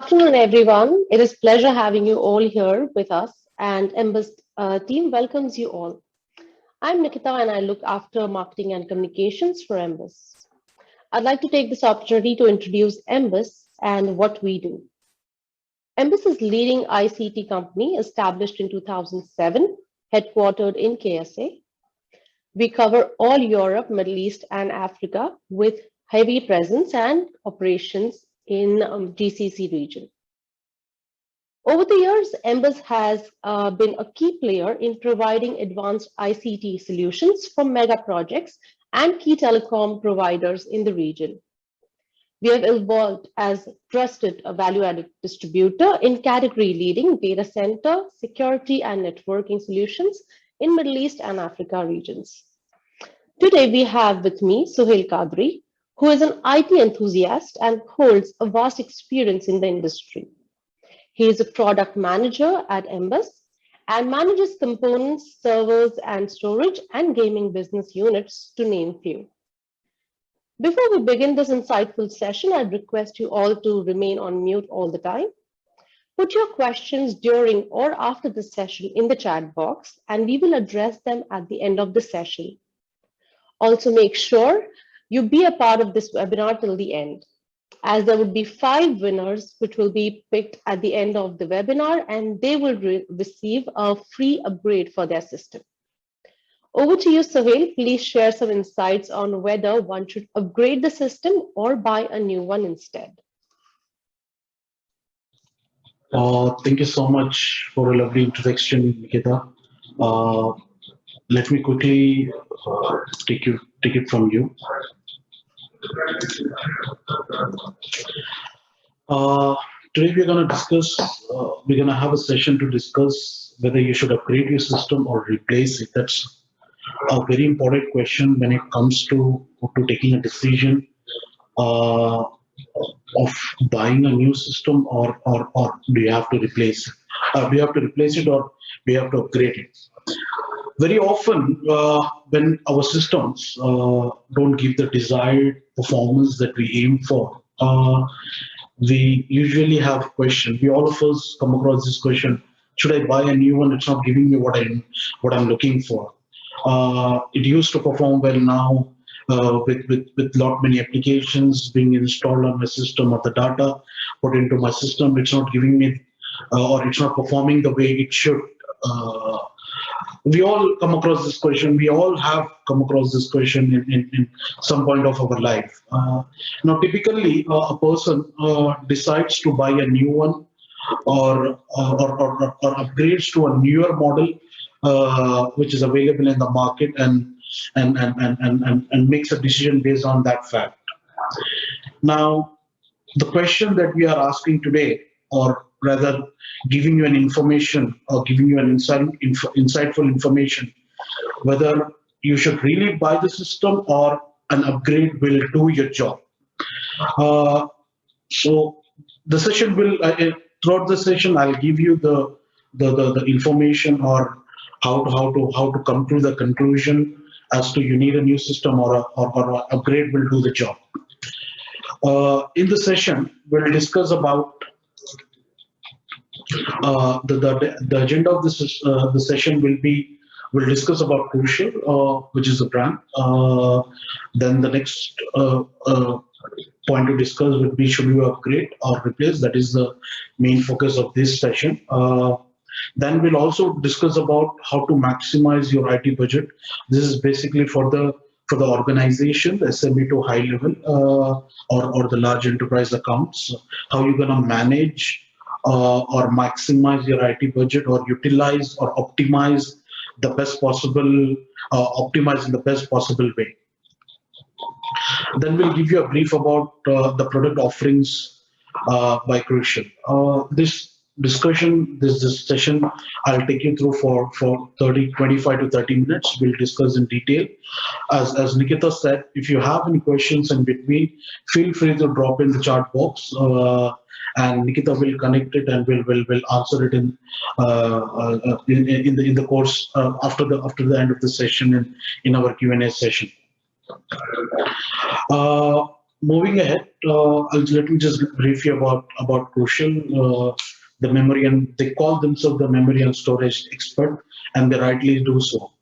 Afternoon, everyone. It is pleasure having you all here with us, and MBUZZ team welcomes you all. I'm Nikita, and I look after marketing and communications for MBUZZ. I'd like to take this opportunity to introduce MBUZZ and what we do. MBUZZ is leading ICT company established in 2007, headquartered in KSA. We cover all Europe, Middle East, and Africa with heavy presence and operations in GCC region. Over the years, MBUZZ has been a key player in providing advanced ICT solutions for mega projects and key telecom providers in the region. We have evolved as trusted value-added distributor in category-leading data center, security, and networking solutions in Middle East and Africa regions. Today, we have with me Suhail Kadri, who is an IT enthusiast and holds a vast experience in the industry. He is a product manager at MBUZZ and manages components, servers, and storage and gaming business units, to name few. Before we begin this insightful session, I'd request you all to remain on mute all the time. Put your questions during or after the session in the chat box, and we will address them at the end of the session. Also, make sure you be a part of this webinar till the end, as there would be 5 winners which will be picked at the end of the webinar, and they will receive a free upgrade for their system. Over to you, Suhail. Please share some insights on whether one should upgrade the system or buy a new one instead. Thank you so much for a lovely introduction, Nikita. Let me quickly take it from you. Today we're going to discuss, we're going to have a session to discuss whether you should upgrade your system or replace it. That's a very important question when it comes to taking a decision of buying a new system, or do you have to replace it? Do you have to replace it, or do you have to upgrade it? Very often, when our systems don't give the desired performance that we aim for, we usually have a question. All of us come across this question: should I buy a new one? It's not giving me what I'm looking for. It used to perform well now with lot many applications being installed on my system, or the data put into my system. It's not giving me, or it's not performing the way it should. We all come across this question. We all have come across this question in some point of our life. Now, typically, a person decides to buy a new one, or upgrades to a newer model, which is available in the market, and makes a decision based on that fact. Now, the question that we are asking today, or rather giving you an information, or giving you an insightful information, whether you should really buy the system or an upgrade will do your job. So the session will, throughout the session, I'll give you the information, or how to come to the conclusion as to you need a new system, or an upgrade will do the job. In the session, we'll discuss about the agenda of this the session will discuss about Crucial, which is a brand. Then the next point to discuss would be, should you upgrade or replace? That is the main focus of this session. Then we'll also discuss about how to maximize your IT budget. This is basically for the organization, the SME to high level, or the large enterprise accounts. How you're going to manage or maximize your IT budget, or utilize or optimize the best possible, optimize in the best possible way. Then we'll give you a brief about the product offerings by Crucial. This discussion, this session, I'll take you through for 25 to 30 minutes. We'll discuss in detail. As Nikita said, if you have any questions in between, feel free to drop in the chat box, and Nikita will connect it, and will answer it in the course after the end of the session in our Q&A session. moving ahead, let me just brief you about Crucial, the memory, and they call themselves the memory and storage expert, and they rightly do so.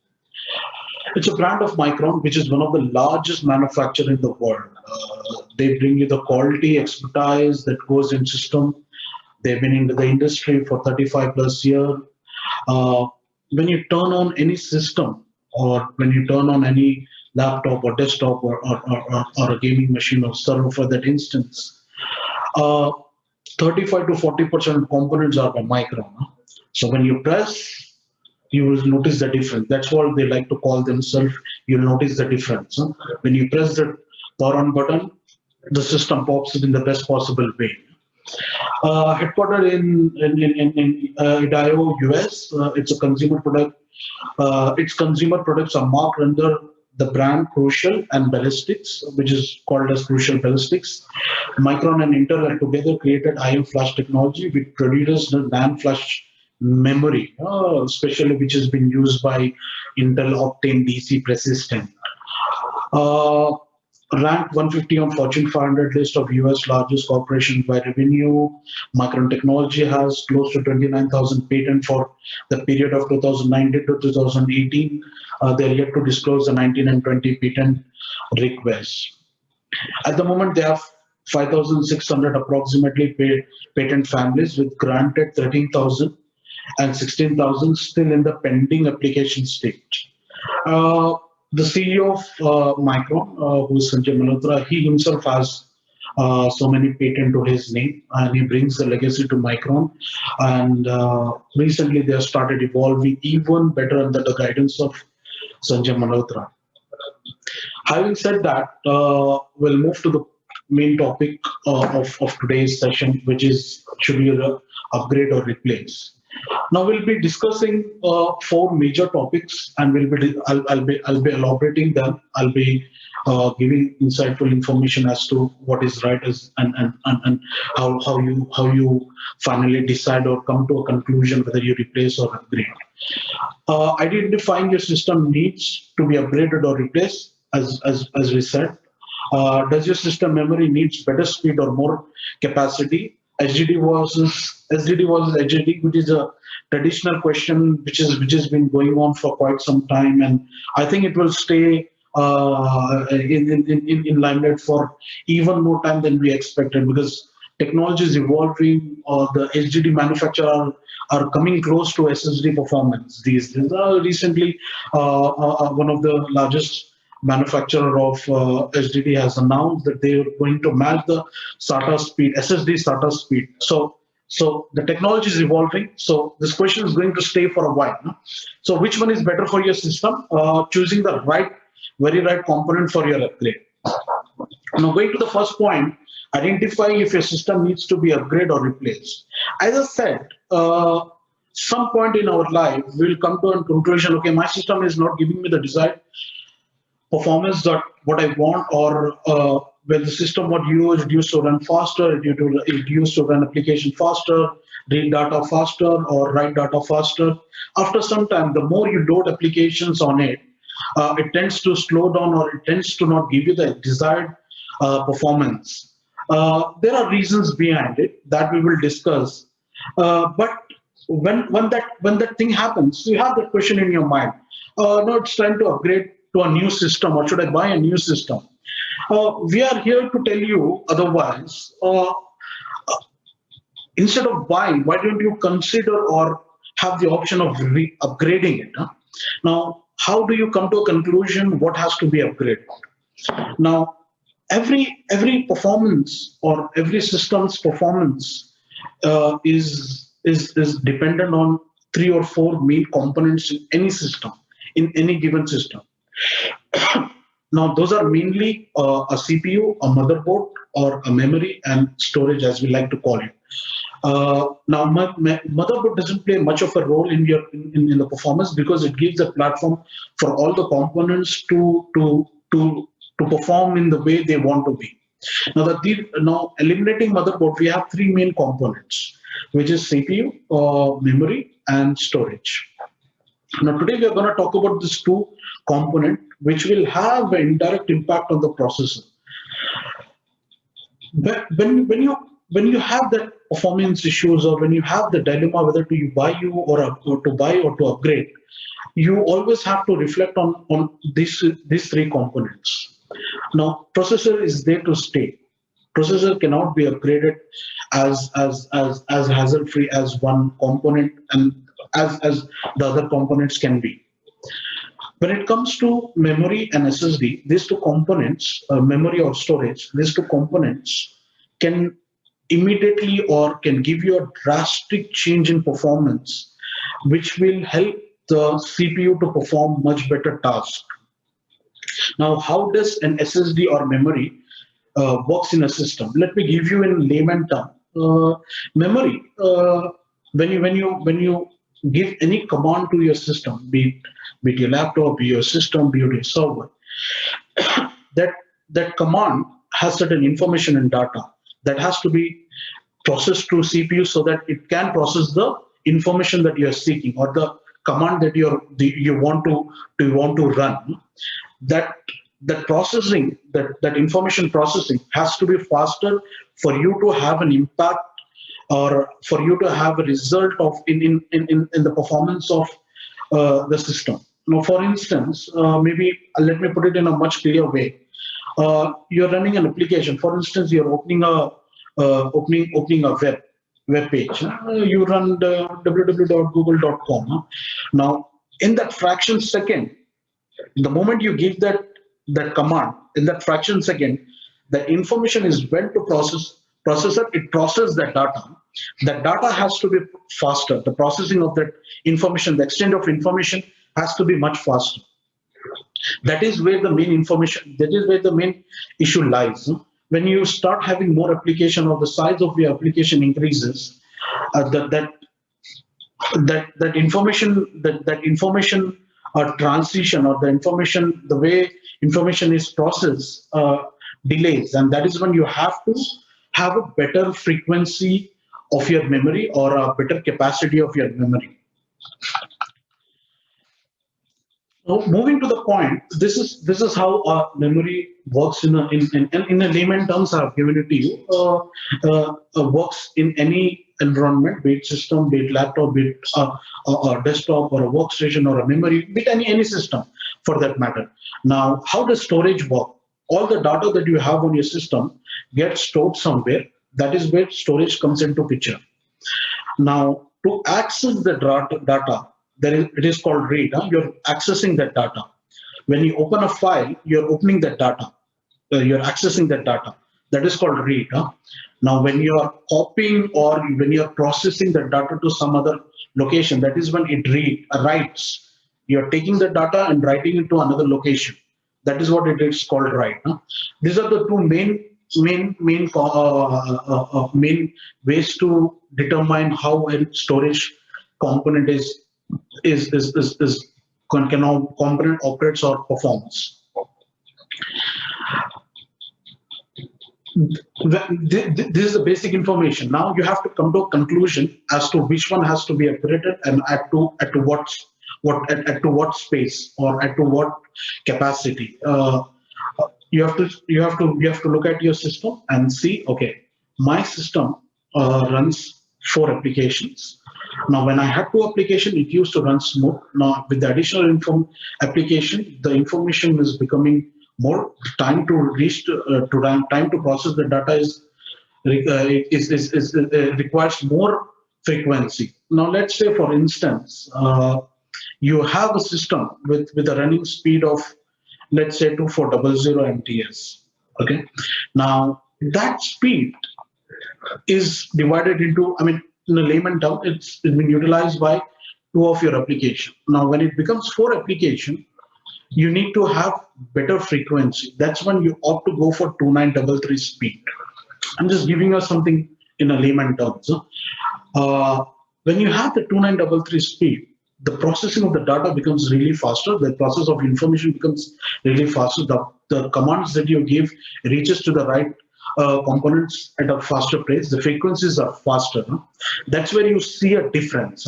It's a brand of Micron, which is one of the largest manufacturer in the world. They bring you the quality expertise that goes in system. They've been into the industry for 35 plus years. Uh, when you turn on any system, or when you turn on any laptop or desktop, or a gaming machine or server for that instance, uh, 35 to 40% components are by Micron. Huh? So when you press, you will notice the difference. That's what they like to call themselves. You'll notice the difference. Huh? When you press the power on button, the system pops it in the best possible way. Headquartered in Idaho, US, it's a consumer product. Its consumer products are marked under the brand Crucial and Ballistics, which is called as Crucial Ballistics. Micron and Intel have together created IM flash technology, which produces the NAND flash memory, especially which has been used by Intel Optane DC persistent. Uh, Ranked 150 on Fortune 500 list of US largest corporations by revenue. Micron Technology has close to 29,000 patents for the period of 2019 to 2018. They're yet to disclose the 19 and 20 patent requests. At the moment, they have 5,600 approximately patent families, with granted 13,000 and 16,000 still in the pending application stage. Uh, the CEO of Micron, who is Sanjay Malhotra, he himself has so many patents to his name, and he brings the legacy to Micron. And recently, they have started evolving even better under the guidance of Sanjay Malhotra. Having said that, we'll move to the main topic of today's session, which is should we upgrade or replace. Now we'll be discussing four major topics, and I'll be elaborating them. I'll be giving insightful information as to what is right as and how you finally decide or come to a conclusion whether you replace or upgrade. Identifying your system needs to be upgraded or replaced, as we said. Does your system memory needs better speed or more capacity? SSD versus HDD, which is a traditional question which has been going on for quite some time, and I think it will stay in limelight for even more time than we expected, because technology is evolving. The HDD manufacturer are coming close to SSD performance these days. Recently, one of the largest manufacturer of HDD has announced that they are going to match the SATA speed, SSD SATA speed. So the technology is evolving. So this question is going to stay for a while. No? So which one is better for your system? Choosing the very right component for your upgrade. Now going to the first point, identifying if your system needs to be upgraded or replaced. As I said, some point in our life, we'll come to a conclusion, okay, my system is not giving me the desired performance that what I want, or when the system what used to run faster, it used to run application faster, read data faster, or write data faster. After some time, the more you load applications on it, it tends to slow down, or it tends to not give you the desired performance. There are reasons behind it that we will discuss. But when that thing happens, you have that question in your mind. No, it's time to upgrade to a new system, or should I buy a new system? We are here to tell you otherwise. Instead of buying, why don't you consider or have the option of upgrading it? Huh? Now, how do you come to a conclusion what has to be upgraded? Now, every performance or every system's performance is dependent on three or four main components in any system, in any given system. Now, those are mainly a CPU, a motherboard, or a memory and storage, as we like to call it. Now, motherboard doesn't play much of a role in the performance, because it gives a platform for all the components to perform in the way they want to be. Now eliminating motherboard, we have three main components, which is CPU, memory, and storage. Now, today we are going to talk about these two components, which will have an indirect impact on the processor. But when you have that performance issues, or when you have the dilemma whether to buy you or to buy or to upgrade, you always have to reflect on these three components. Now, processor is there to stay. Processor cannot be upgraded as hassle free as one component, and as the other components can be. When it comes to memory and SSD, these two components, memory or storage, these two components can immediately or can give you a drastic change in performance, which will help the CPU to perform much better tasks. Now, how does an SSD or memory works in a system? Let me give you in layman term. Memory. When you give any command to your system, be it your laptop, be your system, be it your server, that that command has certain information and data that has to be processed through CPU so that it can process the information that you are seeking, or the command that you want to run. That processing, that information processing has to be faster for you to have an impact, or for you to have a result of in the performance of the system. Now, for instance, maybe let me put it in a much clearer way. You're running an application. For instance, you're opening a web page. You run the www.google.com. Now, in that fraction second, the moment you give that command, in that fraction second, the information is went to processor. It processes that data. That data has to be faster. The processing of that information, the exchange of information, has to be much faster. That is where the main information, that is where the main issue lies. When you start having more application, or the size of your application increases, that information transition, or the way information is processed, delays, and that is when you have to have a better frequency of your memory, or a better capacity of your memory. Now, moving to the point, this is how memory works in a layman terms. I've given it to you. Works in any environment, be it system, be it laptop, be it a desktop, or a workstation, or a memory, be it any system for that matter. Now, how does storage work? All the data that you have on your system gets stored somewhere. That is where storage comes into picture. Now, to access the data, it is called read. You're accessing that data. When you open a file, you're opening that data. You're accessing that data. That is called read. Now, when you're copying, or when you're processing the data to some other location, that is when it writes. You're taking the data and writing it to another location. That is what it is called write. These are the two main ways to determine how a storage component component operates or performs. This is the basic information. Now you have to come to a conclusion as to which one has to be upgraded, and at to what space, or at to what capacity. You have to look at your system and see, okay, my system runs 4 applications. Now, when I had 2 applications, it used to run smooth. Now, with the additional application, the information is becoming more. Time to time to process the data requires more frequency. Now, let's say, for instance, you have a system with a running speed of, let's say, 2400 MTS. Okay. Now, that speed is divided into, in a layman term, it's been utilized by 2 of your application. Now, when it becomes 4 application, you need to have better frequency. That's when you ought to go for 2933 speed. I'm just giving us something in a layman terms. When you have the 2933 speed, the processing of the data becomes really faster. The process of information becomes really faster. The commands that you give reaches to the right components at a faster pace. The frequencies are faster. That's where you see a difference.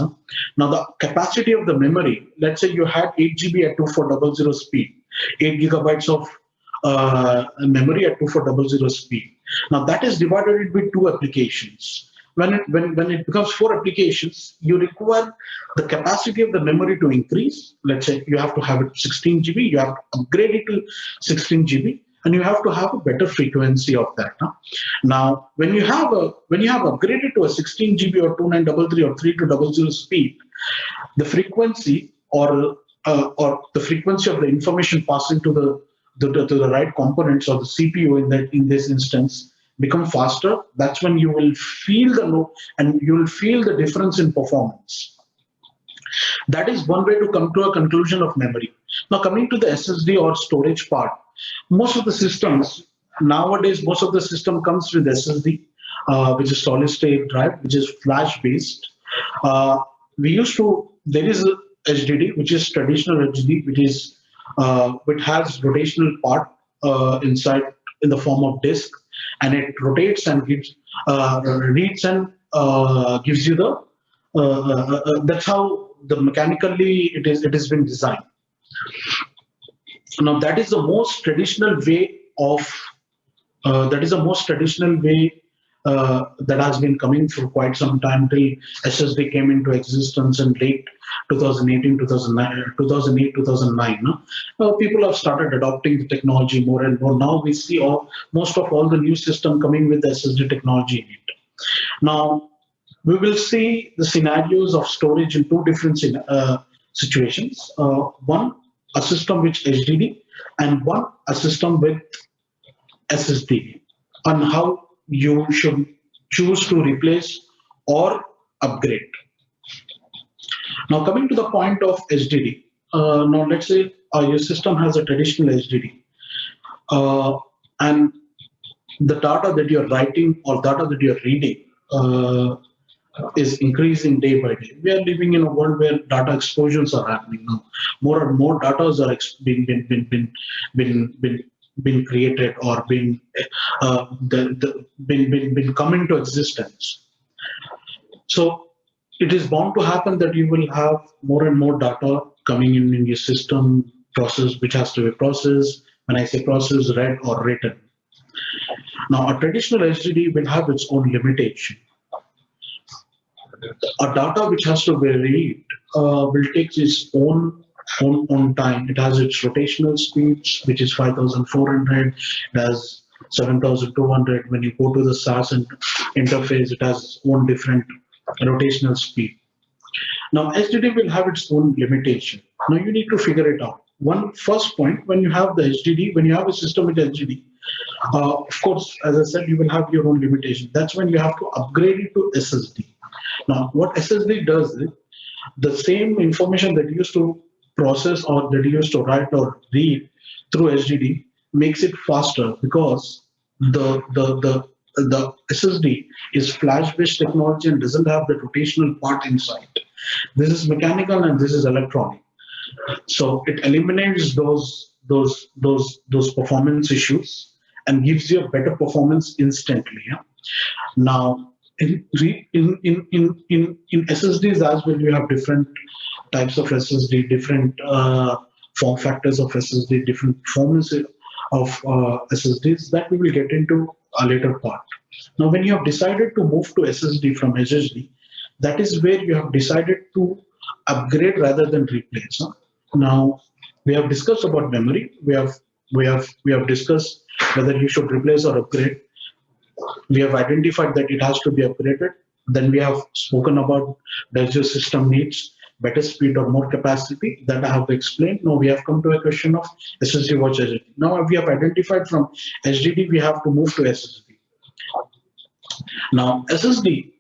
Now, the capacity of the memory, let's say you had 8 GB at 2400 speed, 8 gigabytes of memory at 2400 speed. Now that is divided into two applications. When it becomes four applications, you require the capacity of the memory to increase. Let's say you have to have it 16 GB, you have to upgrade it to 16 GB, and you have to have a better frequency of that. Huh? Now, when you have upgraded to a 16 GB or 2933 or 3200 speed, the frequency or the frequency of the information passing to the right components of the CPU in this instance become faster. That's when you will feel the load and you will feel the difference in performance. That is one way to come to a conclusion of memory. Now coming to the SSD or storage part, most of the systems nowadays, most of the system comes with SSD, which is solid state drive, which is flash based. There is a HDD, which is traditional HDD, which has rotational part inside in the form of disk, and it rotates and reads and gives you the. That's how the mechanically it has been designed. Now that is the most traditional way of that has been coming for quite some time till SSD came into existence in late 2018, 2008, 2009. People have started adopting the technology more and more. Now we see most of all the new system coming with SSD technology in it. Now we will see the scenarios of storage in two different situations. One, a system with HDD, and one, a system with SSD, on how you should choose to replace or upgrade. Now coming to the point of HDD, now let's say your system has a traditional HDD, and the data that you're writing or data that you're reading is increasing day by day. We are living in a world where data explosions are happening now. More and more data are been created or been come into existence. So it is bound to happen that you will have more and more data coming in your system process, which has to be processed. When I say processed, read or written. Now a traditional HDD will have its own limitation. A data which has to be read will take its own time. It has its rotational speeds, which is 5,400. It has 7,200. When you go to the SAS interface, it has its own different rotational speed. Now HDD will have its own limitation. Now you need to figure it out. One first point, when you have the HDD, when you have a system with HDD, of course, as I said, you will have your own limitation. That's when you have to upgrade it to SSD. Now, what SSD does is the same information that you used to process or that you used to write or read through HDD makes it faster, because the SSD is flash-based technology and doesn't have the rotational part inside. This is mechanical and this is electronic. So it eliminates those performance issues and gives you a better performance instantly. Yeah? Now, in SSDs as well, you have different types of SSD, different form factors of SSD, different performance of SSDs that we will get into a later part. Now, when you have decided to move to SSD from SSD, that is where you have decided to upgrade rather than replace. Huh? Now, we have discussed about memory. We have discussed whether you should replace or upgrade. We have identified that it has to be upgraded. Then we have spoken about, does your system needs better speed or more capacity? That I have explained. Now we have come to a question of SSD versus HDD. Now we have identified from HDD, we have to move to SSD. Now SSD,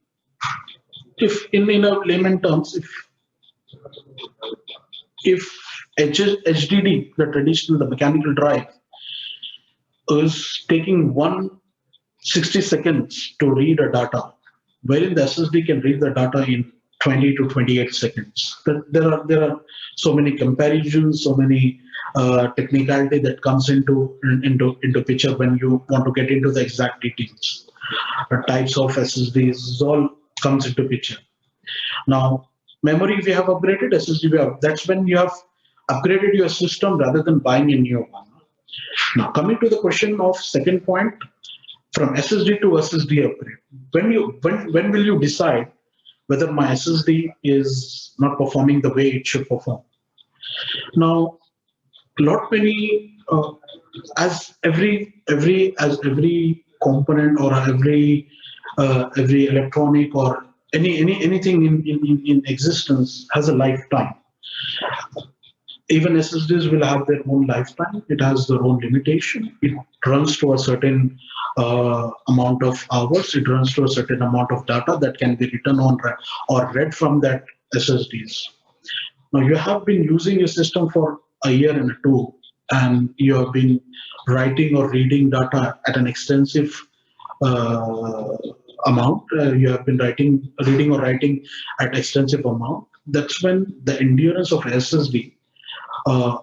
if in a layman terms, if HDD, the traditional, the mechanical drive, is taking 160 seconds to read a data, wherein the SSD can read the data in 20 to 28 seconds. There are so many comparisons, so many technicality that comes into picture when you want to get into the exact details. The types of SSDs all comes into picture. Now, memory we have upgraded, SSD we have. That's when you have upgraded your system rather than buying a new one. Now, coming to the question of second point, from SSD to SSD upgrade. When will you decide whether my SSD is not performing the way it should perform? Now, lot many as every component or every electronic or anything in existence has a lifetime. Even SSDs will have their own lifetime. It has their own limitation. It runs to a certain amount of hours. It runs to a certain amount of data that can be written on or read from that SSDs. Now you have been using your system for a year and two, and you have been writing or reading data at an extensive uh, amount. You have been reading or writing at extensive amount. That's when the endurance of SSD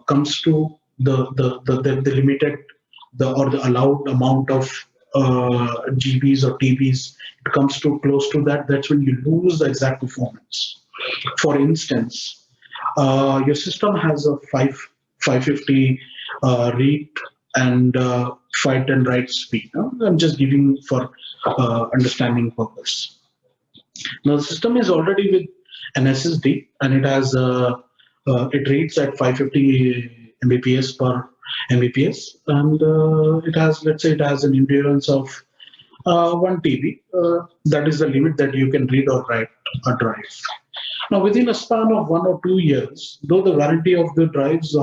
comes to the limited or the allowed amount of GBs or TBs. It comes to close to that. That's when you lose the exact performance. For instance, your system has a 550 read and 510 write speed. I'm just giving for understanding purpose. Now the system is already with an SSD, and it reads at 550 Mbps per Mbps, and it has, let's say, it has an endurance of 1 TB. That is the limit that you can read or write a drive. Now, within a span of 1 or 2 years, though the warranty of the drives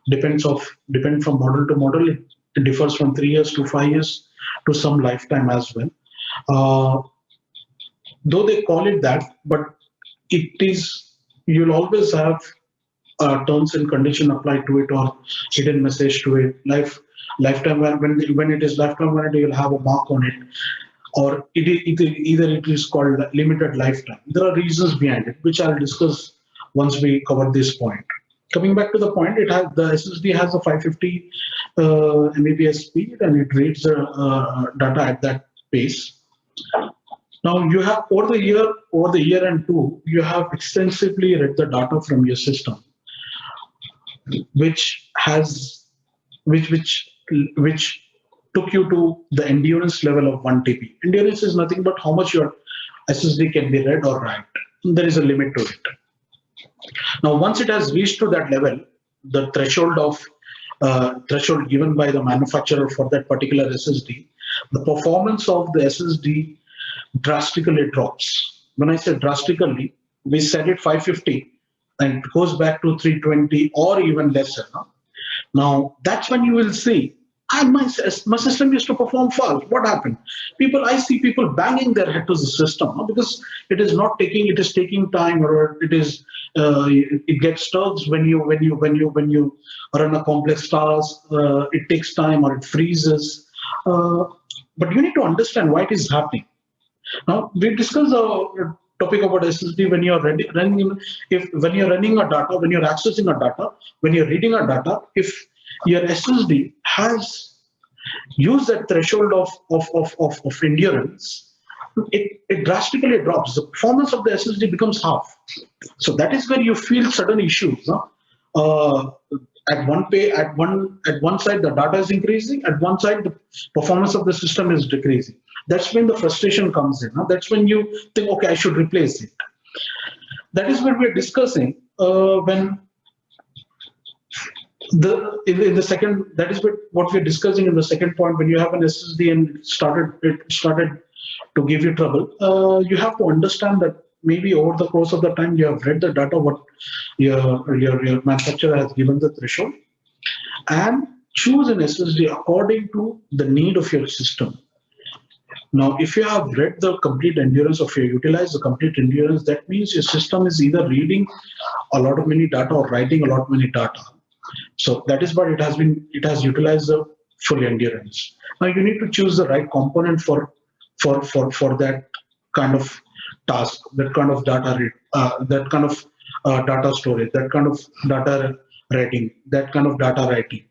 depend from model to model, it differs from 3 years to 5 years to some lifetime as well. Though they call it that, but it is, you'll always have terms and condition applied to it or hidden message to it. Lifetime when it is lifetime warranty, you'll have a mark on it, or either it is called limited lifetime. There are reasons behind it, which I'll discuss once we cover this point. Coming back to the point, the SSD has a 550 Mbps speed, and it reads data at that pace. Now you have over the year and two, you have extensively read the data from your system, which took you to the endurance level of 1 TB. Endurance is nothing but how much your SSD can be read or write. There is a limit to it. Now, once it has reached to that level, the threshold given by the manufacturer for that particular SSD, the performance of the SSD drastically drops. When I say drastically, we set it 550 and it goes back to 320 or even lesser. Now, that's when you will see, my system used to perform fast. What happened? I see people banging their head to the system because it is taking time, or it gets stuck when you run a complex task. It takes time or it freezes. But you need to understand why it is happening. Now, we discussed the topic about SSD when you're running a data, when you're accessing a data, when you're reading a data, if your SSD has used that threshold of endurance, it drastically drops. The performance of the SSD becomes half. So that is where you feel sudden issues. At one side the data is increasing, at one side the performance of the system is decreasing. That's when the frustration comes in. That's when you think, okay, I should replace it. That is what we're discussing when in the second. That is what we're discussing in the second point. When you have an SSD and it started to give you trouble, you have to understand that maybe over the course of the time you have read the data what your manufacturer has given the threshold, and choose an SSD according to the need of your system. Now, if you have read the complete endurance of utilize the complete endurance, that means your system is either reading a lot of many data or writing a lot many data. So that is what it has utilized the full endurance. Now you need to choose the right component for that kind of task, that kind of data data storage, that kind of data writing, that kind of data writing.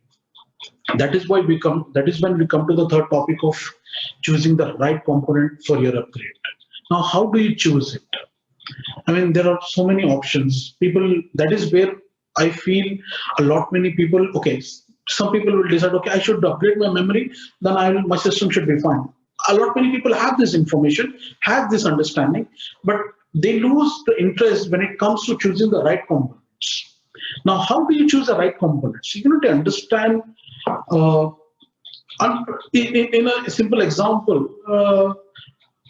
That is when we come to the third topic of choosing the right component for your upgrade. Now, how do you choose it? I mean, there are so many options. That is where I feel a lot many people, okay, Some people will decide, okay, I should upgrade my memory, then my system should be fine. A lot many people have this information, have this understanding, but they lose the interest when it comes to choosing the right components. Now, how do you choose the right components? You need to understand. Uh, in a simple example,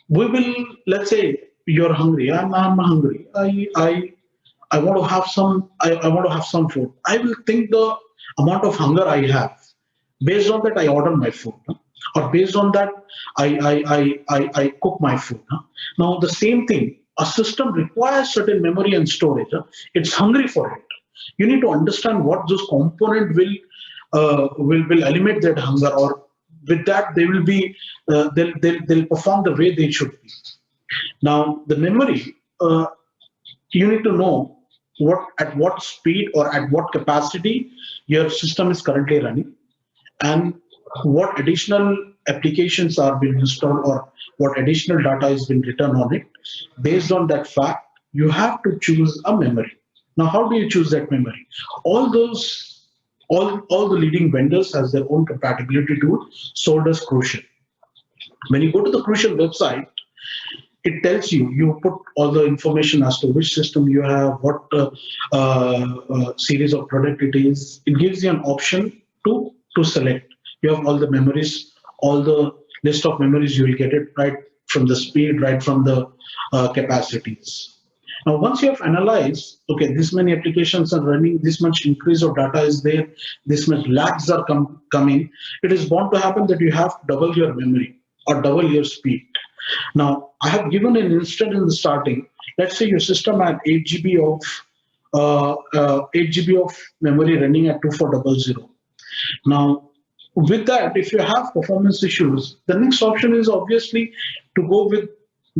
we will, let's say you're hungry. I'm hungry. I want to have some. I want to have some food. I will think the amount of hunger I have. Based on that, I order my food, huh? Or based on that, I cook my food. Huh? Now the same thing. A system requires certain memory and storage. Huh? It's hungry for it. You need to understand what those component will eliminate that hunger, or with that they will be they'll perform the way they should be. Now the memory, you need to know what speed or at what capacity your system is currently running, and what additional applications are being installed, or what additional data is being written on it. Based on that fact, you have to choose a memory. Now, how do you choose that memory? All those, all the leading vendors has their own compatibility tool sold as Crucial. When you go to the Crucial website, it tells you, you put all the information as to which system you have, what series of product it is. It gives you an option to select. You have all the memories, all the list of memories. You will get it right from the speed, right from the capacities. Now, once you have analyzed, okay, this many applications are running, this much increase of data is there, this much lags are coming, it is bound to happen that you have to double your memory or double your speed. Now, I have given an instance in the starting. Let's say your system had 8 GB of 8 GB of memory running at 2400. Now, with that, if you have performance issues, the next option is obviously to go with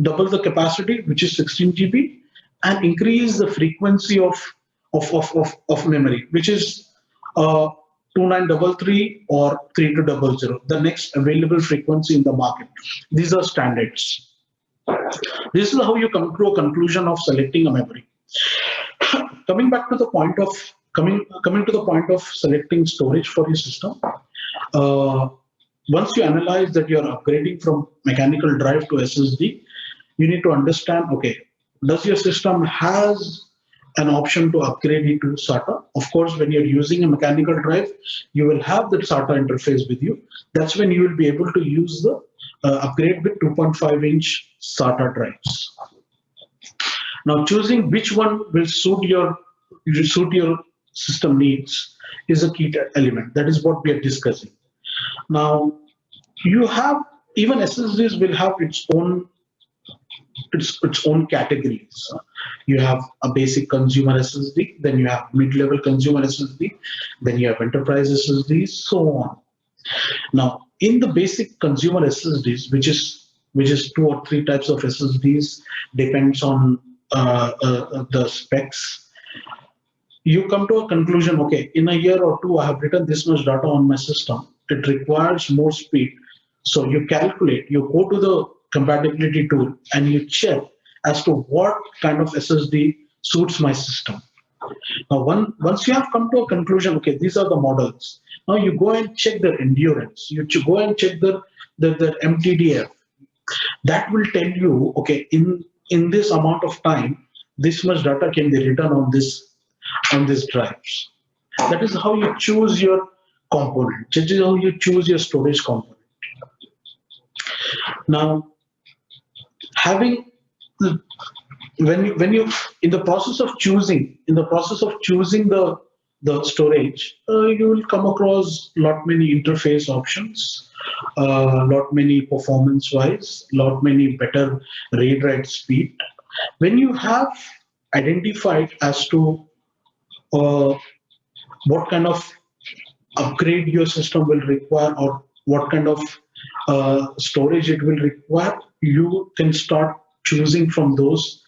double the capacity, which is 16 GB, and increase the frequency of memory, which is 2933 or 3200, the next available frequency in the market. These are standards. This is how you come to a conclusion of selecting a memory. Coming back to the point of coming to the point of selecting storage for your system. Uh, Once you analyze that you're upgrading from mechanical drive to SSD, you need to understand, okay, does your system has an option to upgrade it to SATA? Of course, when you're using a mechanical drive, you will have that SATA interface with you. That's when you will be able to use the upgrade with 2.5-inch SATA drives. Now, choosing which one will suit your system needs is a key element. That is what we are discussing. Now, you have, even SSDs will have its own categories. You have a basic consumer SSD, then you have mid-level consumer SSD, then you have enterprise SSDs, so on. Now, in the basic consumer SSDs, which is 2 or 3 types of SSDs, depends on the specs. You come to a conclusion, okay, in a year or two, I have written this much data on my system. It requires more speed. So you calculate, you go to the compatibility tool and you check as to what kind of SSD suits my system. Now, once you have come to a conclusion, okay, these are the models. Now you go and check their endurance. You go and check the MTDF. That will tell you, okay, in this amount of time, this much data can be written on these drives. That is how you choose your component. That is how you choose your storage component. Now, having when you in the process of choosing the storage, you will come across lot many interface options, lot many performance wise, lot many better read write speed. When you have identified as to what kind of upgrade your system will require, or what kind of storage it will require, you can start choosing from those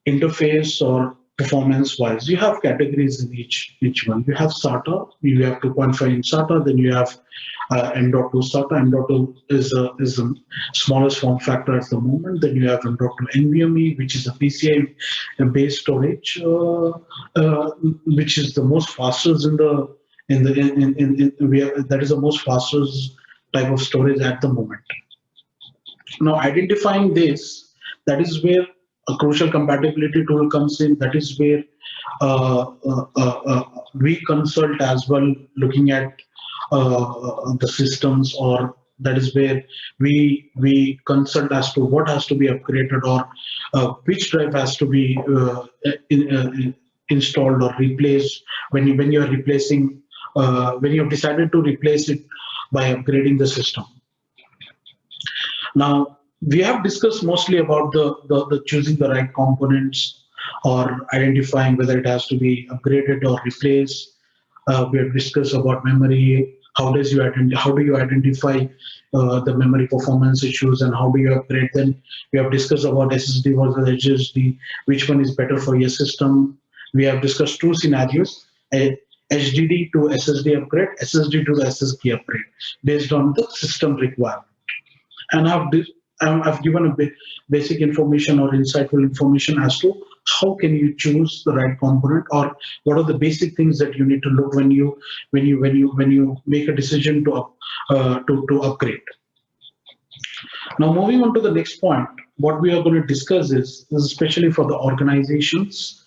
interface or performance wise. You have categories in each one. You have SATA, you have 2.5-inch SATA, then you have M.2 SATA. M.2 is the smallest form factor at the moment. Then you have M.2 NVMe, which is a PCI based storage, which is the most fastest in the that is the most fastest type of storage at the moment. Now, identifying this, that is where a crucial compatibility tool comes in. That is where we consult as well, looking at the systems, or that is where we consult as to what has to be upgraded, or which drive has to be installed or replaced when you are replacing, when you have decided to replace it by upgrading the system. Now, we have discussed mostly about the choosing the right components, or identifying whether it has to be upgraded or replaced. We have discussed about memory. How do you identify the memory performance issues, and how do you upgrade them? We have discussed about SSD versus HSD, which one is better for your system. We have discussed two scenarios: a HDD to SSD upgrade, SSD to the SSD upgrade, based on the system requirement. And I've given a basic information or insightful information as to how can you choose the right component, or what are the basic things that you need to look when you make a decision to upgrade. Now, moving on to the next point, what we are going to discuss is especially for the organizations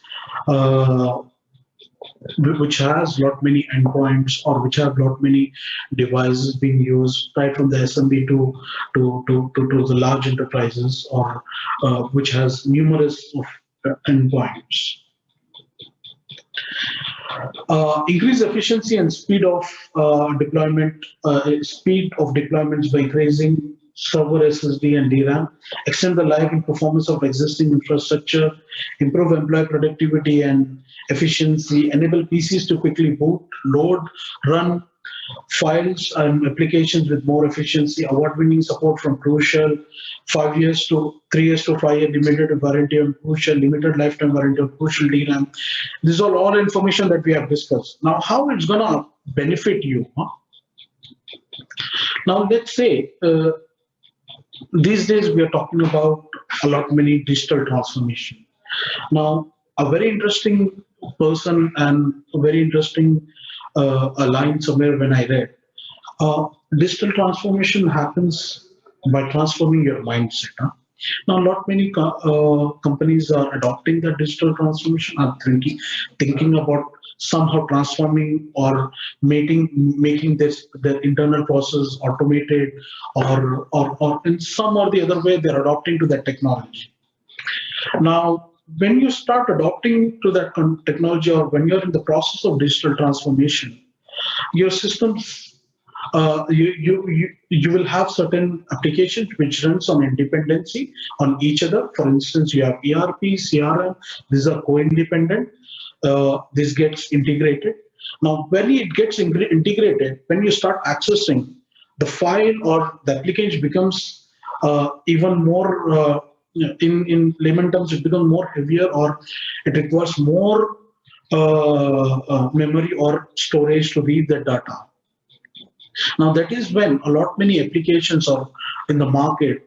which has lot many endpoints, or which have lot many devices being used, right from the SMB to the large enterprises, or which has numerous of endpoints. Increase efficiency and speed of deployment, speed of deployments by increasing server SSD and DRAM, extend the life and performance of existing infrastructure, improve employee productivity and efficiency, enable PCs to quickly boot, load, run files and applications with more efficiency, award-winning support from Crucial, 5 years to 3 years to 5 year limited warranty on Crucial, limited lifetime warranty on Crucial DRAM. This is all information that we have discussed. Now, how it's gonna benefit you? Huh? Now, let's say these days we are talking about a lot many digital transformation. Now, a very interesting person and a very interesting a line somewhere when I read, digital transformation happens by transforming your mindset. Huh? Now, not many companies are adopting the digital transformation, are thinking about somehow transforming or making this their internal process automated, or in some or the other way they're adopting to that technology. Now, when you start adopting to that technology, or when you're in the process of digital transformation, your systems, you will have certain applications which runs on independency on each other. For instance, you have ERP, CRM, these are co-independent. This gets integrated. Now, when it gets integrated, when you start accessing the file or the application becomes even more, in layman terms, it becomes more heavier, or it requires more memory or storage to read the data. Now, that is when a lot many applications are in the market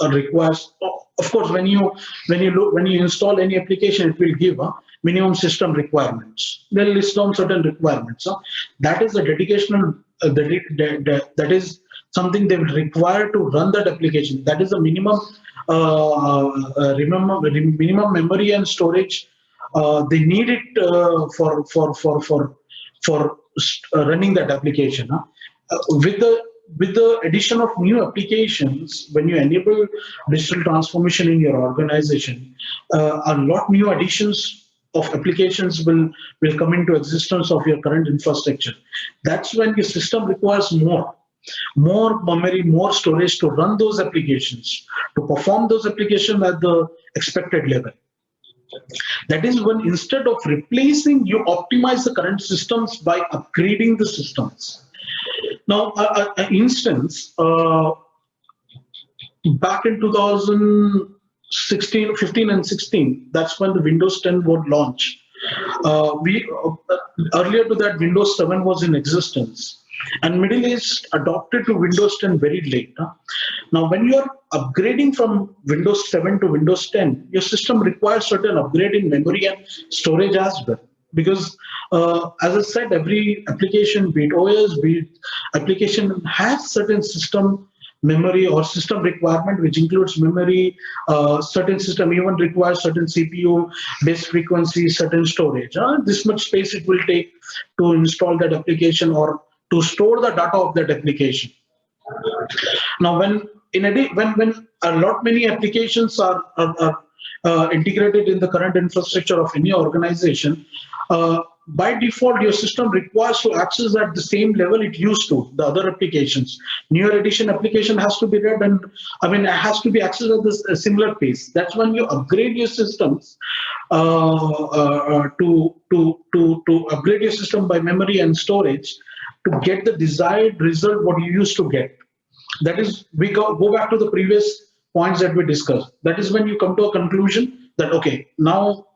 requires. Of course, when you install any application, it will give minimum system requirements. They'll list down certain requirements. That is the dedication. That is something they will require to run that application. That is the minimum. Minimum memory and storage. They need it for running that application. With the addition of new applications, when you enable digital transformation in your organization, a lot new additions of applications will come into existence of your current infrastructure. That's when your system requires more memory, more storage to run those applications, to perform those applications at the expected level. That is when, instead of replacing, you optimize the current systems by upgrading the systems. Now, an instance, back in 2016, 15 and 16, that's when the Windows 10 would launch. Earlier to that, Windows 7 was in existence. And Middle East adopted to Windows 10 very late. Now, when you are upgrading from Windows 7 to Windows 10, your system requires certain upgrade in memory and storage as well. because as I said, every application, be it OS, be it application, has certain system memory or system requirement, which includes memory. Certain system even requires certain CPU base frequency, certain storage. This much space it will take to install that application or to store the data of that application. Now, when a lot many applications are integrated in the current infrastructure of any organization, by default, your system requires to access at the same level it used to the other applications. Newer edition application has to be read, and it has to be accessed at this similar pace. That's when you upgrade your systems to upgrade your system by memory and storage to get the desired result what you used to get. That is, we go back to the previous points that we discussed. That is when you come to a conclusion that, okay, now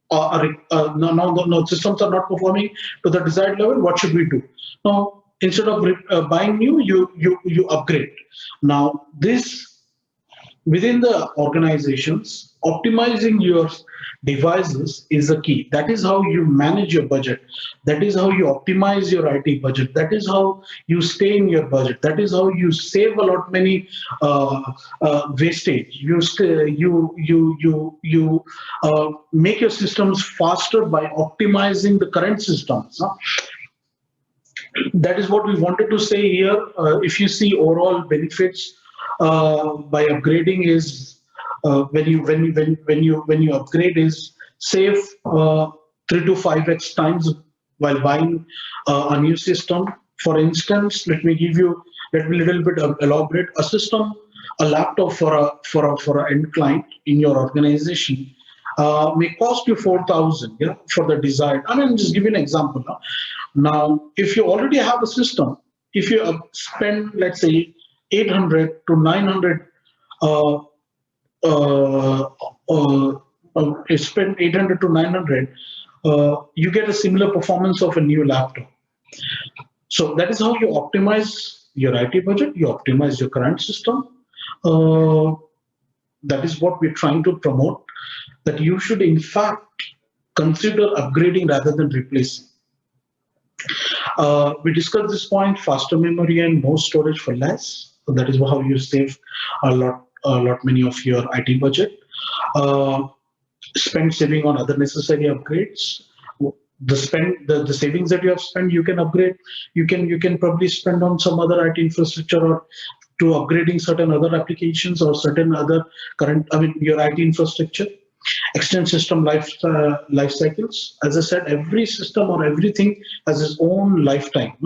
no, systems are not performing to the desired level. What should we do? Now, instead of buying new, you upgrade. Now, this within the organizations, optimizing your devices is the key. That is how you manage your budget. That is how you optimize your IT budget. That is how you stay in your budget. That is how you save a lot many wastage. You make your systems faster by optimizing the current systems. That is what we wanted to say here. If you see overall benefits by upgrading is when you upgrade is save 3 to 5x times while buying a new system. For instance, let me little bit elaborate. A laptop for an end client in your organization may cost you 4,000, for the desired. Just give you an example. Now, if you already have a system, if you spend, let's say, 800 to 900, spend 800 to 900, you get a similar performance of a new laptop. So that is how you optimize your IT budget. You optimize your current system. That is what we're trying to promote. That you should, in fact, consider upgrading rather than replacing. We discussed this point: faster memory and more storage for less. So that is how you save a lot many of your IT budget. Spend saving on other necessary upgrades. The savings that you have spent, you can upgrade. You can probably spend on some other IT infrastructure or to upgrading certain other applications or certain other your IT infrastructure. Extend system life cycles. As I said, every system or everything has its own lifetime.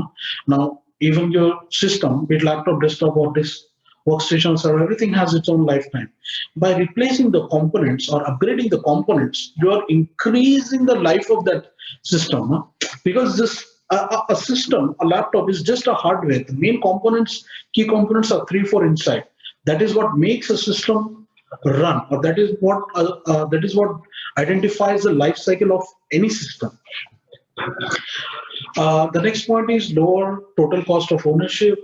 Now, even your system, be it laptop, desktop, or this workstation server, everything has its own lifetime. By replacing the components or upgrading the components, you are increasing the life of that system. Because this a system, a laptop is just a hardware. The main components, key components are 3-4 inside. That is what makes a system run, or that is what identifies the life cycle of any system. The next point is lower total cost of ownership.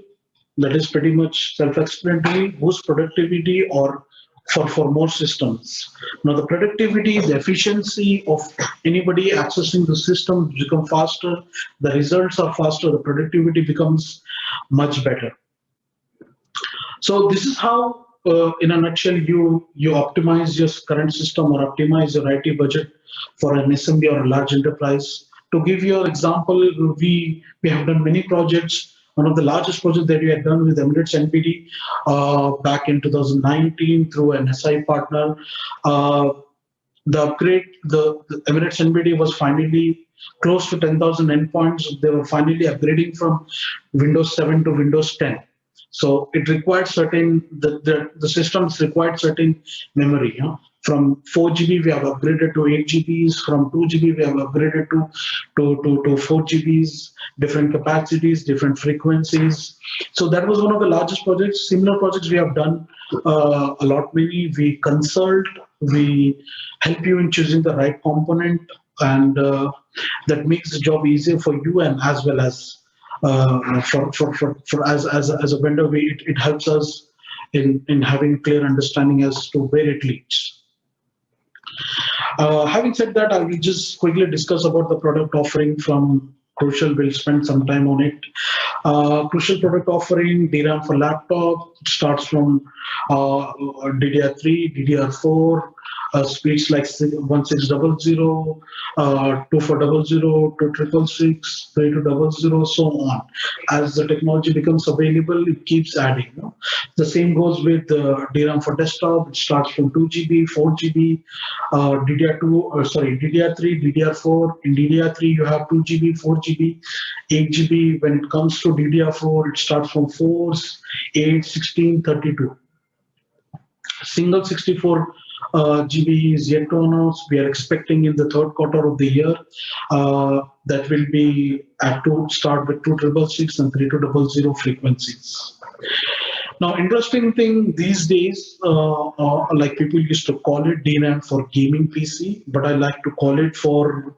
That is pretty much self-explanatory. Boost productivity or for more systems. Now the productivity, the efficiency of anybody accessing the system become faster. The results are faster. The productivity becomes much better. So this is how, in a nutshell, you optimize your current system or optimize your IT budget for an SMB or a large enterprise. To give you an example, we have done many projects. One of the largest projects that we had done with Emirates NBD back in 2019 through an SI partner. The upgrade, the Emirates NBD was finally close to 10,000 endpoints. They were finally upgrading from Windows 7 to Windows 10. So it required the systems required certain memory. From 4 GB, we have upgraded to 8 GBs. From 2 GB, we have upgraded to 4 GBs, different capacities, different frequencies. So that was one of the largest projects. Similar projects we have done a lot many. We consult, we help you in choosing the right component, and that makes the job easier for you and as well as for as a vendor. It helps us in having clear understanding as to where it leads. Having said that, I will just quickly discuss about the product offering from Crucial. We'll spend some time on it. Crucial product offering, DRAM for laptop, starts from DDR3, DDR4, speeds like 1600, 2400, 2666, 3200, so on. As the technology becomes available, it keeps adding. The same goes with DRAM for desktop. It starts from 2 GB, 4 GB, DDR3, DDR4. In DDR3, you have 2 GB, 4 GB, 8 GB. When it comes to DDR4, it starts from 4s, 8, 16, 32. Single 64 GB is yet to announce. We are expecting in the third quarter of the year that will be at to start with 2666 and 3200 frequencies. Now, interesting thing these days, like people used to call it DRAM for gaming PC, but I like to call it for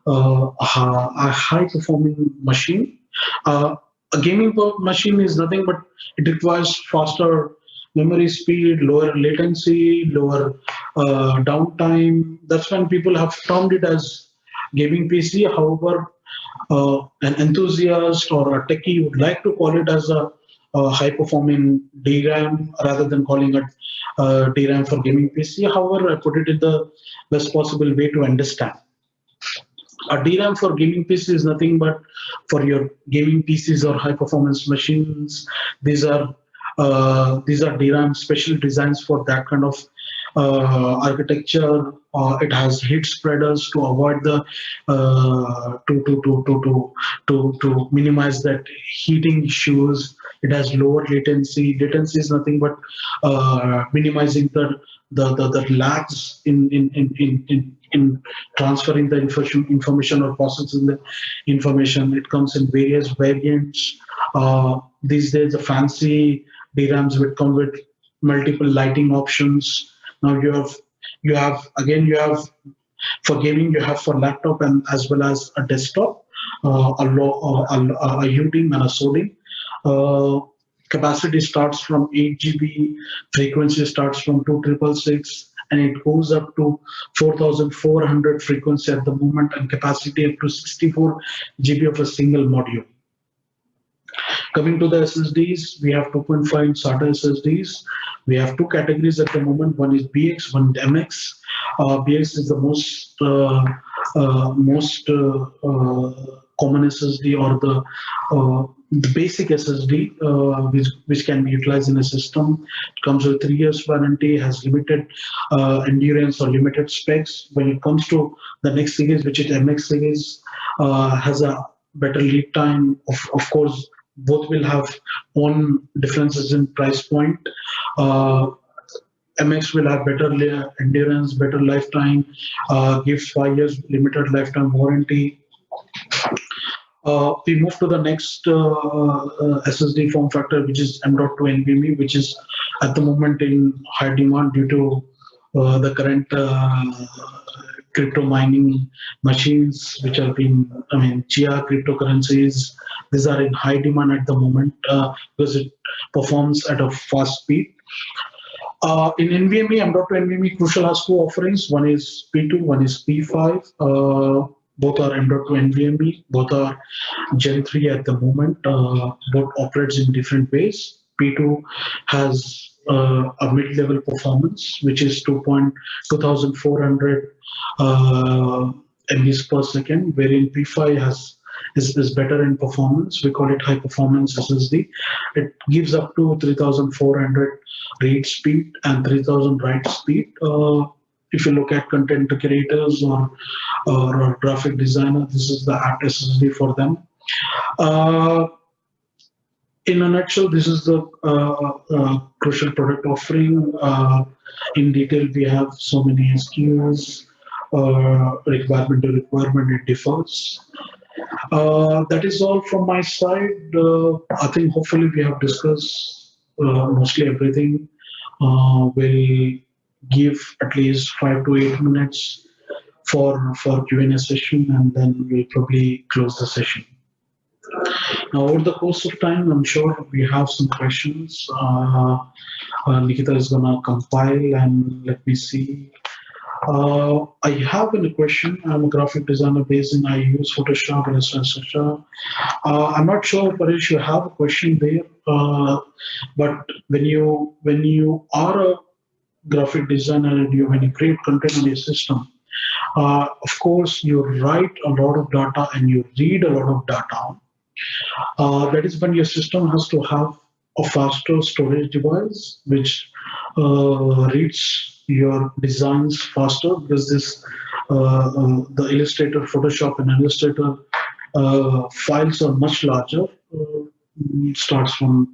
a high performing machine. A gaming machine is nothing but it requires faster memory speed, lower latency, lower downtime. That's when people have termed it as gaming PC. However, an enthusiast or a techie would like to call it as a high performing DRAM rather than calling it DRAM for gaming PC. However, I put it in the best possible way to understand. A DRAM for gaming PC is nothing but for your gaming PCs or high performance machines. These are DRAM special designs for that kind of architecture. It has heat spreaders to avoid the to minimize that heating issues. It has lower latency. Latency is nothing but minimizing the lags in transferring the information or processing the information. It comes in various variants. These days, the fancy DRAMs would come with multiple lighting options. Now you have for gaming, you have for laptop and as well as a desktop, a UDIM and a SODIM. Capacity starts from 8 GB, frequency starts from 2666, and it goes up to 4400 frequency at the moment, and capacity up to 64 GB of a single module. Coming to the SSDs, we have 2.5 SATA SSDs. We have two categories at the moment. One is BX, one is MX. BX is the most common SSD, or the basic SSD, which can be utilized in a system. It comes with 3 years warranty, has limited endurance or limited specs. When it comes to the next series, which is MX series, has a better lead time. Of course, both will have own differences in price point. MX will have better endurance, better lifetime, gives 5 years limited lifetime warranty. We move to the next SSD form factor, which is M.2 NVMe, which is at the moment in high demand due to the current crypto mining machines, which have been, Chia cryptocurrencies. These are in high demand at the moment because it performs at a fast speed. In NVMe, M.2 NVMe, Crucial has two offerings. One is P2, one is P5. Both are M.2 NVMe. Both are Gen 3 at the moment. Both operates in different ways. P2 has a mid-level performance, which is 2400 MBs per second, wherein P5 is better in performance. We call it high performance SSD. It gives up to 3400 read speed and 3000 write speed. If you look at content creators or graphic designer, this is the apt SSD for them. In a nutshell, this is the Crucial product offering. In detail, we have so many SKUs, requirement to requirement, it differs. That is all from my side. I think hopefully we have discussed mostly everything. We'll give at least 5 to 8 minutes for Q&A session, and then we'll probably close the session. Now, over the course of time, I'm sure we have some questions. Nikita is gonna compile, and let me see. I have a question. I'm a graphic designer based in, I use Photoshop, etc. I'm not sure, Paresh, you have a question there. But when you are a graphic designer and when you create content in your system, of course, you write a lot of data and you read a lot of data. That is when your system has to have a faster storage device which reads your designs faster, because the Illustrator, Photoshop, and Illustrator files are much larger. Starts from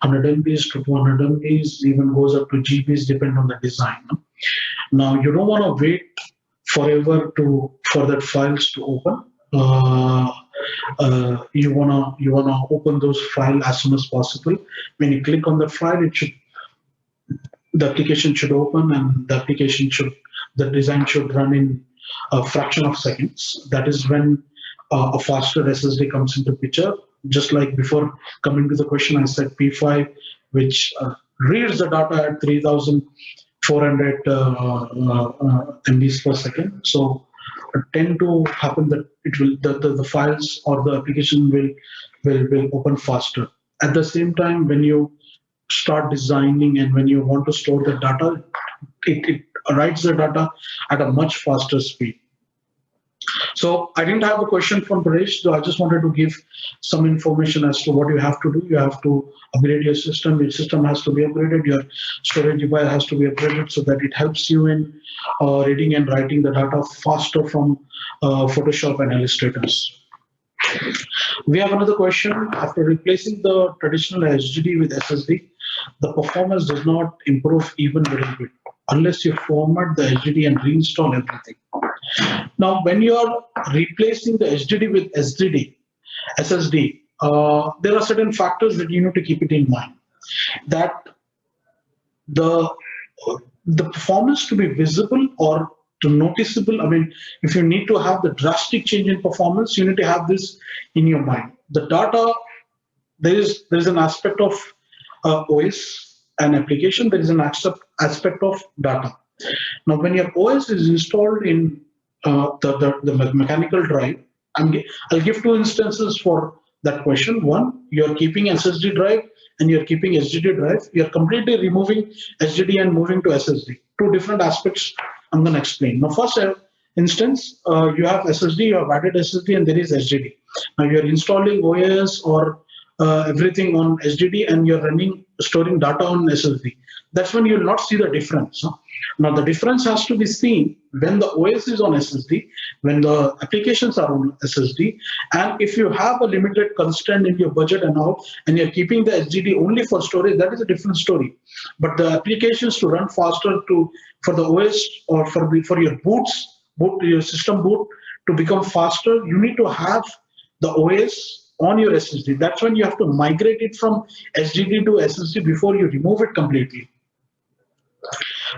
100 MBs to 200 MBs, even goes up to GBs, depending on the design. Now you don't want to wait forever for that files to open. You wanna open those files as soon as possible. When you click on the file, the application should open, and the design should run in a fraction of seconds. That is when a faster SSD comes into picture. Just like before coming to the question, I said P5, which reads the data at 3,400 MBs per second. So tend to happen that it will the files or the application will open faster. At the same time, when you start designing and when you want to store the data, it writes the data at a much faster speed. So I didn't have a question from Paresh, so I just wanted to give some information as to what you have to do. You have to upgrade your system. Your system has to be upgraded. Your storage device has to be upgraded so that it helps you in reading and writing the data faster from Photoshop and Illustrators. We have another question. After replacing the traditional HDD with SSD, the performance does not improve even a little bit unless you format the HDD and reinstall everything. Now, when you are replacing the HDD with SSD, there are certain factors that you need to keep it in mind. That the performance to be visible or to noticeable, I mean, if you need to have the drastic change in performance, you need to have this in your mind. The data, there's an aspect of OS and application, there is an aspect of data. Now, when your OS is installed in the mechanical drive, I'll give two instances for that question. One, you're keeping SSD drive and you're keeping HDD drive. You're completely removing HDD and moving to SSD. Two different aspects I'm going to explain. Now, first instance, you have SSD, you have added SSD, and there is HDD. Now, you're installing OS or everything on HDD and you're storing data on SSD. That's when you'll not see the difference. Now, the difference has to be seen when the OS is on SSD, when the applications are on SSD, and if you have a limited constraint in your budget and all, and you're keeping the HDD only for storage, that is a different story. But the applications to run faster for the OS or for your your system boot to become faster, you need to have the OS on your SSD. That's when you have to migrate it from HDD to SSD before you remove it completely.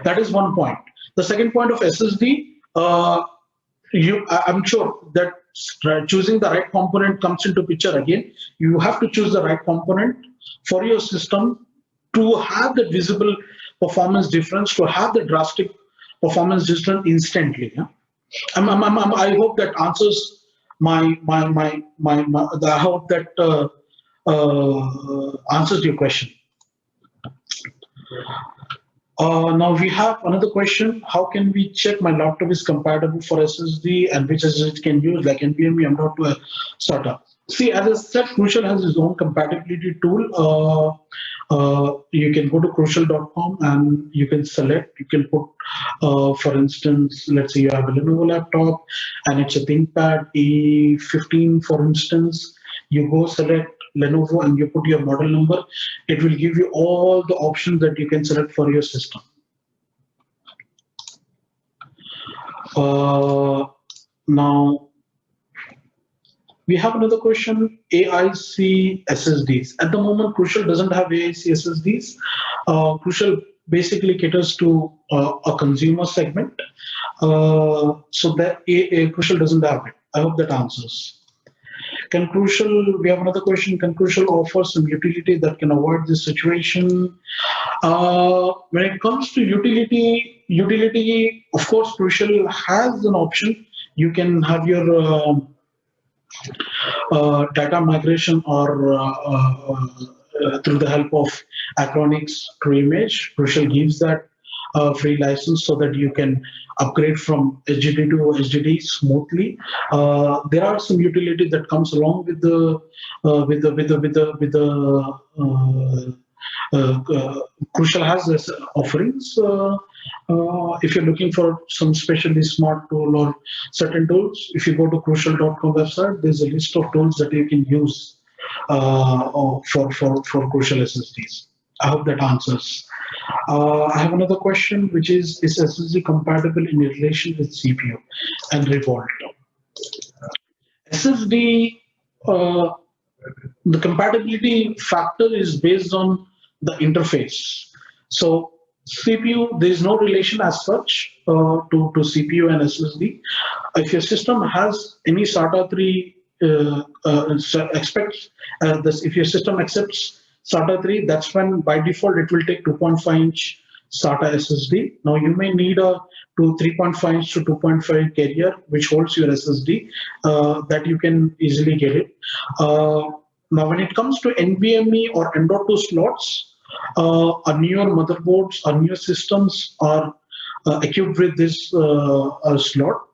That is one point. The second point of SSD, I'm sure that choosing the right component comes into picture again. You have to choose the right component for your system to have the visible performance difference, to have the drastic performance difference instantly. Yeah? I hope that answers I hope that answers your question. Now we have another question. How can we check my laptop is compatible for SSD and which SSD can use, like NVMe, M.2, SATA? See, as I said, Crucial has its own compatibility tool. You can go to crucial.com and you can select, you can put, for instance, let's say you have a Lenovo laptop and it's a ThinkPad E15, for instance. You go select Lenovo and you put your model number. It will give you all the options that you can select for your system. Now, we have another question, AIC SSDs. At the moment, Crucial doesn't have AIC SSDs. Crucial basically caters to a consumer segment. So that Crucial doesn't have it. I hope that answers. Can Crucial, we have another question, can Crucial offer some utility that can avoid this situation? When it comes to utility, of course, Crucial has an option. You can have your data migration or through the help of Acronics to image. Crucial gives that free license so that you can upgrade from HDD to HDD smoothly. There are some utility that comes along with the Crucial has this offerings. If you're looking for some specially smart tool or certain tools, if you go to crucial.com website, there's a list of tools that you can use for Crucial SSDs. I hope that answers. I have another question, which is SSD compatible in relation with CPU and Revolt? SSD, the compatibility factor is based on the interface. So CPU, there is no relation as such to CPU and SSD. If your system has any SATA 3 expects this, if your system accepts SATA 3, that's when by default it will take 2.5-inch SATA SSD. Now you may need a 3.5-inch to 2.5 carrier which holds your SSD that you can easily get it. Now when it comes to NVMe or M.2 slots, newer motherboards or newer systems are equipped with this slot.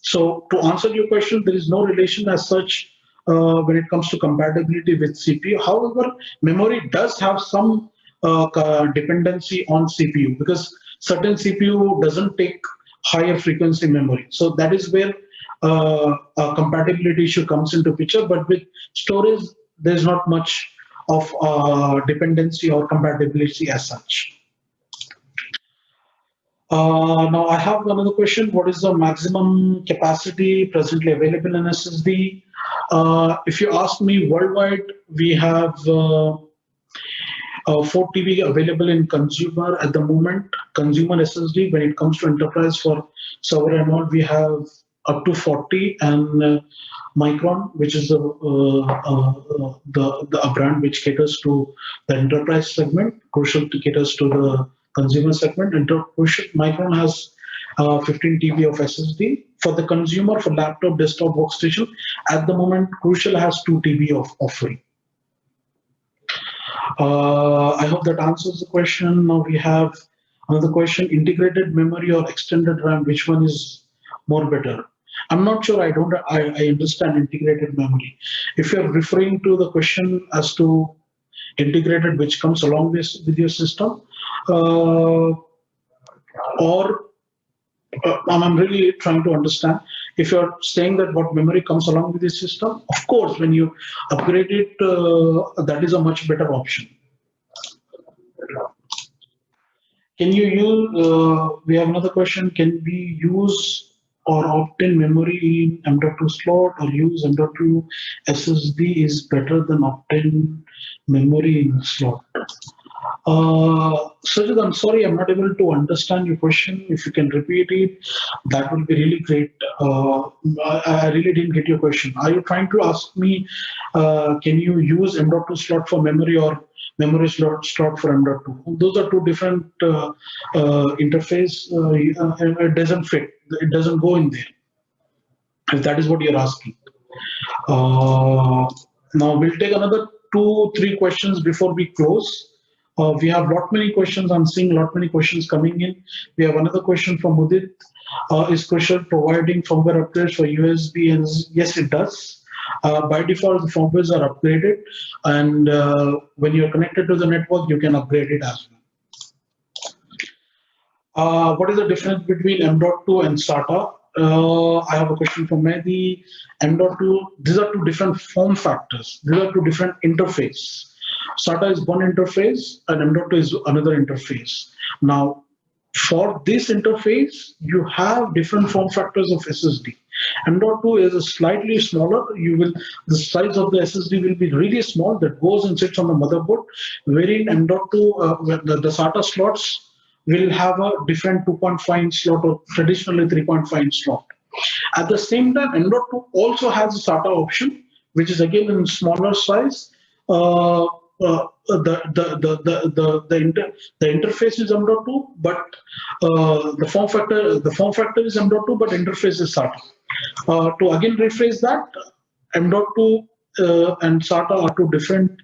So to answer your question, there is no relation as such when it comes to compatibility with CPU. However, memory does have some dependency on CPU because certain CPU doesn't take higher frequency memory. So that is where a compatibility issue comes into picture. But with storage, there's not much of dependency or compatibility as such. Now I have another question. What is the maximum capacity presently available in SSD? If you ask me, worldwide, we have 4 TB available in consumer at the moment, consumer SSD. When it comes to enterprise for server and all, we have up to 40, and Micron, which is a brand which caters to the enterprise segment, Crucial caters to the consumer segment. Micron has 15 TB of SSD. For the consumer, for laptop, desktop, workstation, at the moment, Crucial has 2 TB of offering. I hope that answers the question. Now we have another question: integrated memory or extended RAM, which one is more better? I'm not sure. I understand integrated memory. If you're referring to the question as to integrated, which comes along with your system, I'm really trying to understand. If you're saying that what memory comes along with the system, of course, when you upgrade it, that is a much better option. Can you use, we have another question, can we use or obtain memory in M.2 slot or use M.2 SSD is better than obtain memory in slot? Sajid, I'm sorry, I'm not able to understand your question. If you can repeat it, that would be really great. I really didn't get your question. Are you trying to ask me, can you use M.2 slot for memory or memory slot for M.2? Those are two different interface. It doesn't fit. It doesn't go in there. If that is what you're asking. Now we'll take another 2-3 questions before we close. We have lot many questions. I'm seeing lot many questions coming in. We have another question from Udit. Is Crucial providing firmware upgrades for USB? And yes, it does. By default, the firmwares are upgraded, and when you're connected to the network, you can upgrade it as well. What is the difference between M.2 and SATA? I have a question from Mehdi. M.2, these are two different form factors. These are two different interface. SATA is one interface and M.2 is another interface. Now, for this interface, you have different form factors of SSD. M.2 is a slightly smaller. The size of the SSD will be really small. That goes and sits on the motherboard. Wherein M.2, the SATA slots will have a different 2.5-inch slot or traditionally 3.5-inch slot. At the same time, M.2 also has a SATA option, which is again in smaller size. The interface is M.2, but the form factor is M.2, but interface is SATA. To again rephrase that, M.2 and SATA are two different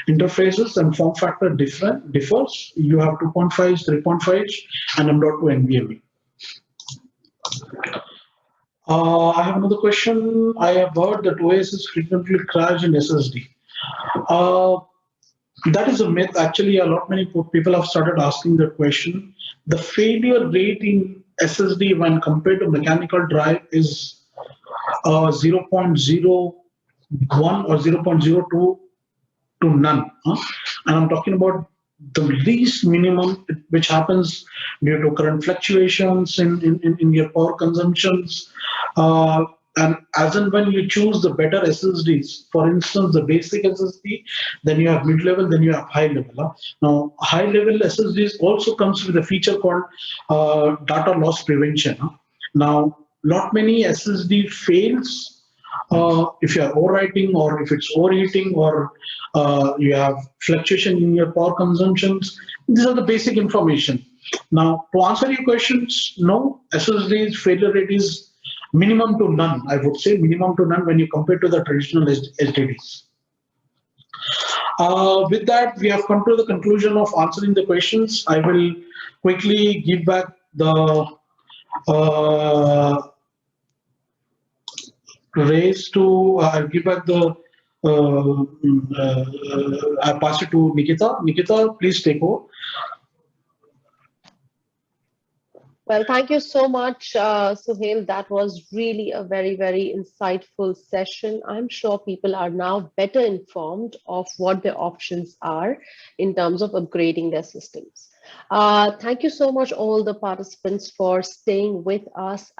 interfaces, and form factor differs. You have 2.5s, 3.5s, and M.2 NVMe. I have another question. I have heard that OSs frequently crash in SSD. That is a myth. Actually, many people have started asking that question. The failure rate in SSD when compared to mechanical drive is 0.01 or 0.02 to none. And I'm talking about the least minimum, which happens due to current fluctuations in your power consumptions. And as and when you choose the better SSDs, for instance, the basic SSD, then you have mid-level, then you have high-level. Now, high-level SSDs also comes with a feature called data loss prevention. Now, not many SSD fails if you are overwriting, or if it's overheating, or you have fluctuation in your power consumptions. These are the basic information. Now, to answer your questions, no, SSD's failure rate is minimum to none. I would say minimum to none when you compare to the traditional SSDs. With that, we have come to the conclusion of answering the questions. I will quickly give back the I'll give back the I pass it to Nikita. Nikita, please take over. Well, thank you so much, Suhail. That was really a very, very insightful session. I'm sure people are now better informed of what their options are in terms of upgrading their systems. Thank you so much, all the participants, for staying with us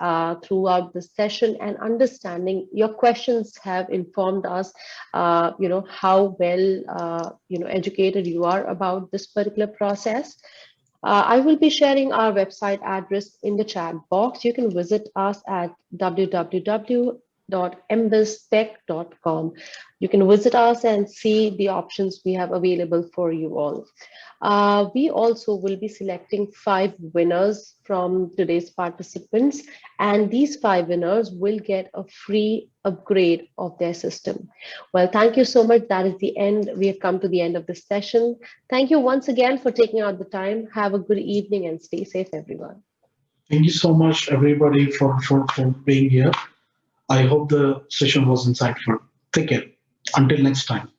throughout the session and understanding. Your questions have informed us, how well, educated you are about this particular process. I will be sharing our website address in the chat box. You can visit us at www.mbuzztech.com. You can visit us and see the options we have available for you all. We also will be selecting 5 winners from today's participants, and these 5 winners will get a free upgrade of their system. Well, thank you so much. That is the end. We have come to the end of this session. Thank you once again for taking out the time. Have a good evening and stay safe, everyone. Thank you so much, everybody, for being here. I hope the session was insightful. Take care. Until next time.